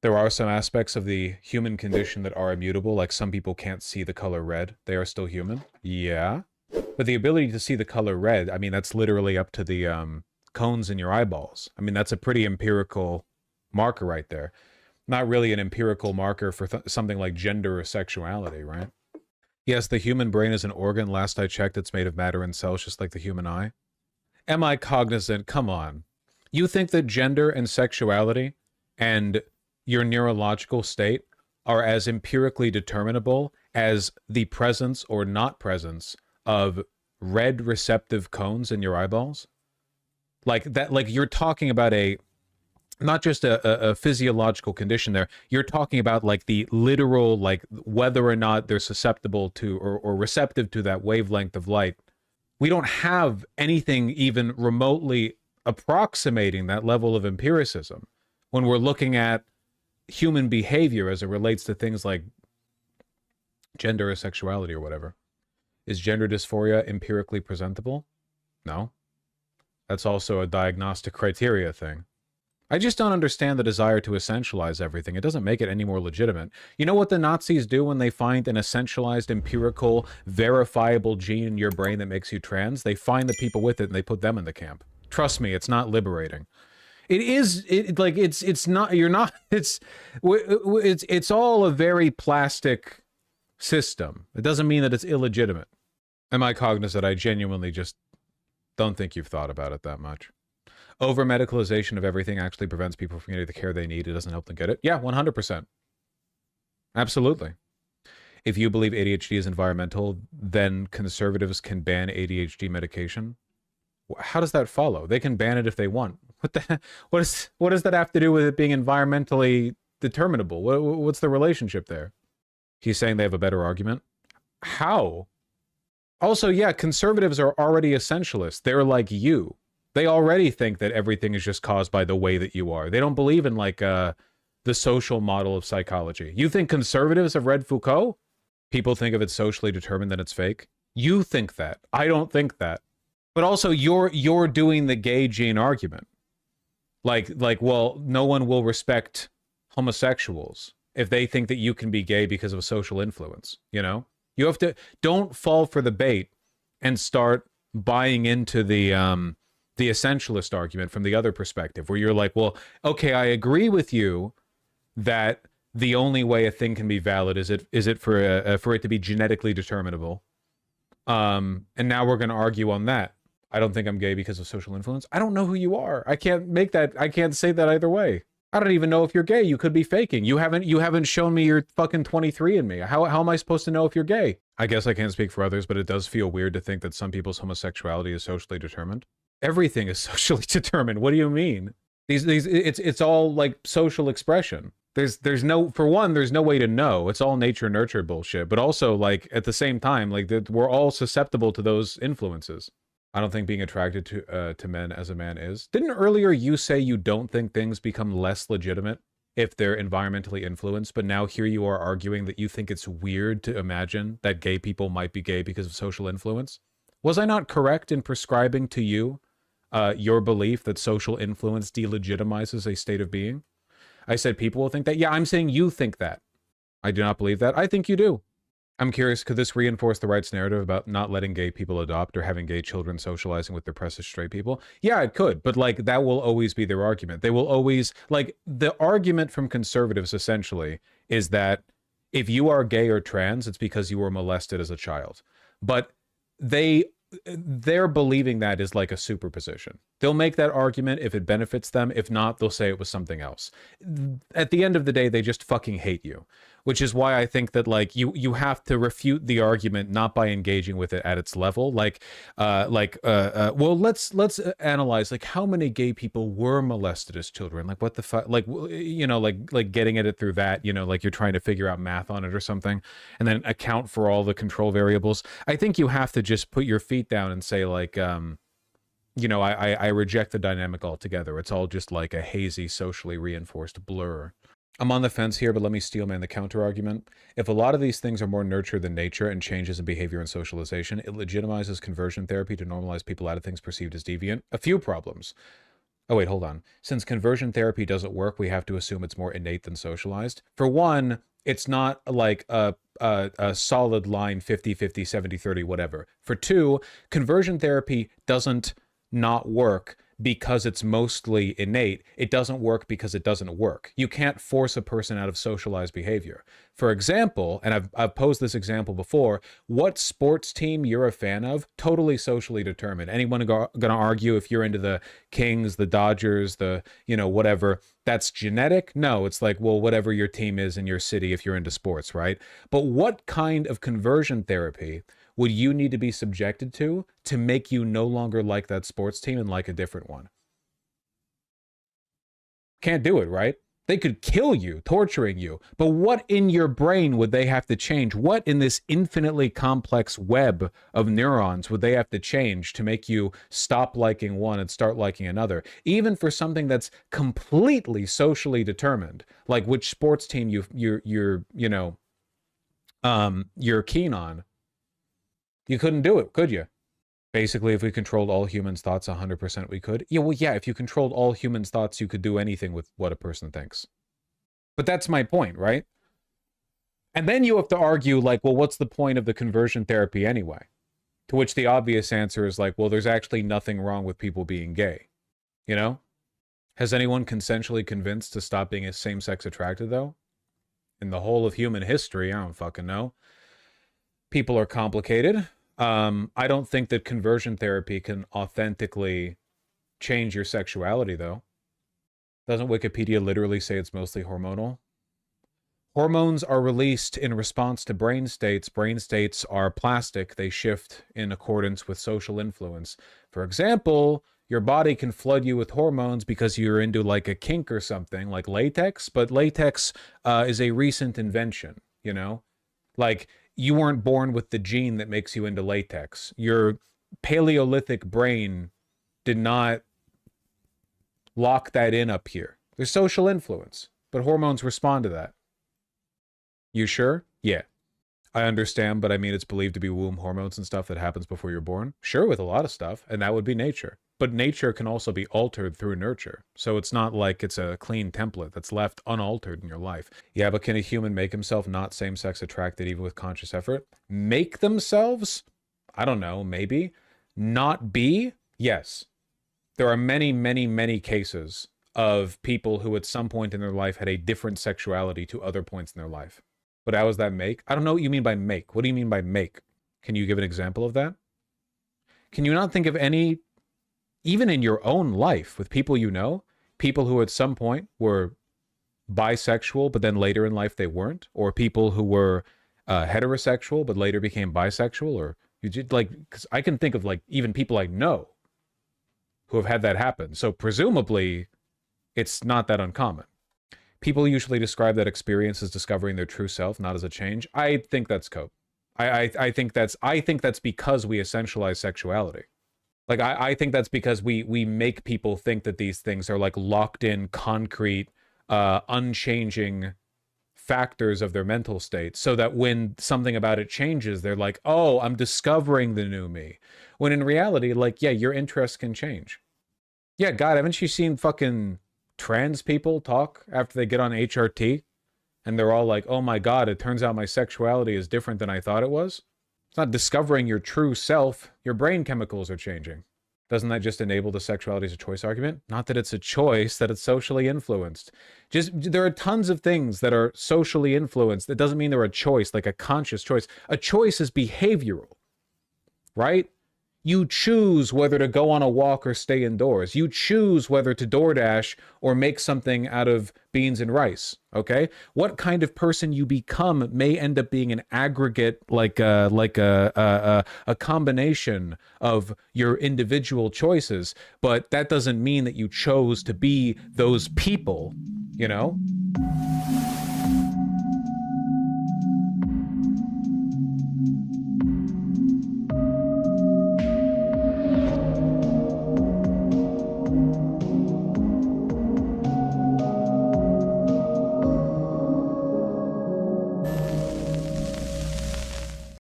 There are some aspects of the human condition that are immutable, like some people can't see the color red. They are still human. Yeah. But the ability to see the color red, I mean, that's literally up to the cones in your eyeballs. I mean, that's a pretty empirical marker right there. Not really an empirical marker for something like gender or sexuality, right? Yes, the human brain is an organ. Last I checked, it's made of matter and cells, just like the human eye. Am I cognizant? Come on. You think that gender and sexuality and your neurological state are as empirically determinable as the presence or not presence of red receptive cones in your eyeballs? Like that, like you're talking about not just a physiological condition there. You're talking about like the literal, like whether or not they're susceptible to or receptive to that wavelength of light. We don't have anything even remotely approximating that level of empiricism when we're looking at human behavior as it relates to things like gender or sexuality or whatever. Is gender dysphoria empirically presentable? No. That's also a diagnostic criteria thing. I just don't understand the desire to essentialize everything. It doesn't make it any more legitimate. You know what the Nazis do when they find an essentialized, empirical, verifiable gene in your brain that makes you trans? They find the people with it and they put them in the camp. Trust me, it's not liberating. It is, it's not, you're not, it's all a very plastic system. It doesn't mean that it's illegitimate. Am I cognizant? I genuinely just don't think you've thought about it that much. Over-medicalization of everything actually prevents people from getting the care they need. It doesn't help them get it. Yeah, 100%. Absolutely. If you believe ADHD is environmental, then conservatives can ban ADHD medication. How does that follow? They can ban it if they want. What does that have to do with it being environmentally determinable? What's the relationship there? He's saying they have a better argument. How? Also, yeah, conservatives are already essentialists. They're like you. They already think that everything is just caused by the way that you are. They don't believe in like the social model of psychology. You think conservatives have read Foucault? People think if it's socially determined that it's fake. You think that. I don't think that. But also, you're doing the gay gene argument. Like, well, no one will respect homosexuals if they think that you can be gay because of social influence, you know? You have to, don't fall for the bait and start buying into the essentialist argument from the other perspective, where you're like, well, okay, I agree with you that the only way a thing can be valid is it for it to be genetically determinable. And now we're going to argue on that. I don't think I'm gay because of social influence. I don't know who you are. I can't make that. I can't say that either way. I don't even know if you're gay. You could be faking. You haven't shown me your fucking 23andMe. How am I supposed to know if you're gay? I guess I can't speak for others, but it does feel weird to think that some people's homosexuality is socially determined. Everything is socially determined. What do you mean? It's all like social expression. There's no, for one, there's no way to know. It's all nature nurture bullshit. But also, like, at the same time, like, we're all susceptible to those influences. I don't think being attracted to men as a man is. Didn't earlier you say you don't think things become less legitimate if they're environmentally influenced, but now here you are arguing that you think it's weird to imagine that gay people might be gay because of social influence? Was I not correct in prescribing to you your belief that social influence delegitimizes a state of being? I said people will think that. Yeah, I'm saying you think that. I do not believe that. I think you do. I'm curious, could this reinforce the right's narrative about not letting gay people adopt or having gay children socializing with depressed straight people? Yeah, it could, but like that will always be their argument. They will always, like, the argument from conservatives essentially is that if you are gay or trans, it's because you were molested as a child. But they're believing that is like a superposition. They'll make that argument if it benefits them. If not, they'll say it was something else. At the end of the day, they just fucking hate you, which is why I think that like you have to refute the argument not by engaging with it at its level. Well, let's analyze like how many gay people were molested as children. Like what the fuck, like, you know, like getting at it through that, you know, like you're trying to figure out math on it or something, and then account for all the control variables. I think you have to just put your feet down and say like, you know, I reject the dynamic altogether. It's all just like a hazy, socially reinforced blur. I'm on the fence here, but let me steelman the counter argument. If a lot of these things are more nurture than nature and changes in behavior and socialization, it legitimizes conversion therapy to normalize people out of things perceived as deviant. A few problems. Oh, wait, hold on. Since conversion therapy doesn't work, we have to assume it's more innate than socialized. For one, it's not like a solid line 50-50, 70-30, whatever. For two, conversion therapy doesn't not work because it's mostly innate. It doesn't work because it doesn't work. You can't force a person out of socialized behavior. For example, and I've posed this example before, what sports team you're a fan of, totally socially determined. Anyone going to argue if you're into the Kings, the Dodgers, the, you know, whatever, that's genetic? No, it's like, well, whatever your team is in your city if you're into sports, right? But what kind of conversion therapy would you need to be subjected to make you no longer like that sports team and like a different one? Can't do it, right? They could kill you, torturing you. But what in your brain would they have to change? What in this infinitely complex web of neurons would they have to change to make you stop liking one and start liking another? Even for something that's completely socially determined, like which sports team you're keen on. You couldn't do it, could you? Basically, if we controlled all humans' thoughts 100%, we could. Yeah, well, yeah, if you controlled all humans' thoughts, you could do anything with what a person thinks. But that's my point, right? And then you have to argue, like, well, what's the point of the conversion therapy anyway? To which the obvious answer is like, well, there's actually nothing wrong with people being gay. You know? Has anyone consensually convinced to stop being same-sex attracted, though? In the whole of human history, I don't fucking know. People are complicated. I don't think that conversion therapy can authentically change your sexuality, though. Doesn't Wikipedia literally say it's mostly hormonal? Hormones are released in response to brain states. Brain states are plastic. They shift in accordance with social influence. For example, your body can flood you with hormones because you're into like a kink or something, like latex, but latex is a recent invention, you know? Like, you weren't born with the gene that makes you into latex. Your Paleolithic brain did not lock that in up here. There's social influence, but hormones respond to that. You sure? Yeah. I understand, but I mean, it's believed to be womb hormones and stuff that happens before you're born. Sure, with a lot of stuff, and that would be nature. But nature can also be altered through nurture. So it's not like it's a clean template that's left unaltered in your life. Yeah, but can a human make himself not same-sex attracted even with conscious effort? Make themselves? I don't know, maybe. Not be? Yes. There are many, many, many cases of people who at some point in their life had a different sexuality to other points in their life. But how does that make? I don't know what you mean by make. What do you mean by make? Can you give an example of that? Can you not think of any, even in your own life with people you know, people who at some point were bisexual, but then later in life they weren't, or people who were heterosexual, but later became bisexual, or you did like, because I can think of like even people I know who have had that happen. So presumably it's not that uncommon. People usually describe that experience as discovering their true self, not as a change. I think that's cope. I think that's because we essentialize sexuality. Like I think that's because we make people think that these things are like locked in, concrete, unchanging factors of their mental state, so that when something about it changes, they're like, oh, I'm discovering the new me. When in reality, like, yeah, your interests can change. Yeah, God, haven't you seen fucking trans people talk after they get on HRT? And they're all like, oh my God, it turns out my sexuality is different than I thought it was. It's not discovering your true self. Your brain chemicals are changing. Doesn't that just enable the sexuality as a choice argument? Not that it's a choice, that it's socially influenced. Just, there are tons of things that are socially influenced. That doesn't mean they're a choice, like a conscious choice. A choice is behavioral, right? You choose whether to go on a walk or stay indoors. You choose whether to DoorDash or make something out of beans and rice, okay? What kind of person you become may end up being an aggregate, like a combination of your individual choices, but that doesn't mean that you chose to be those people, you know?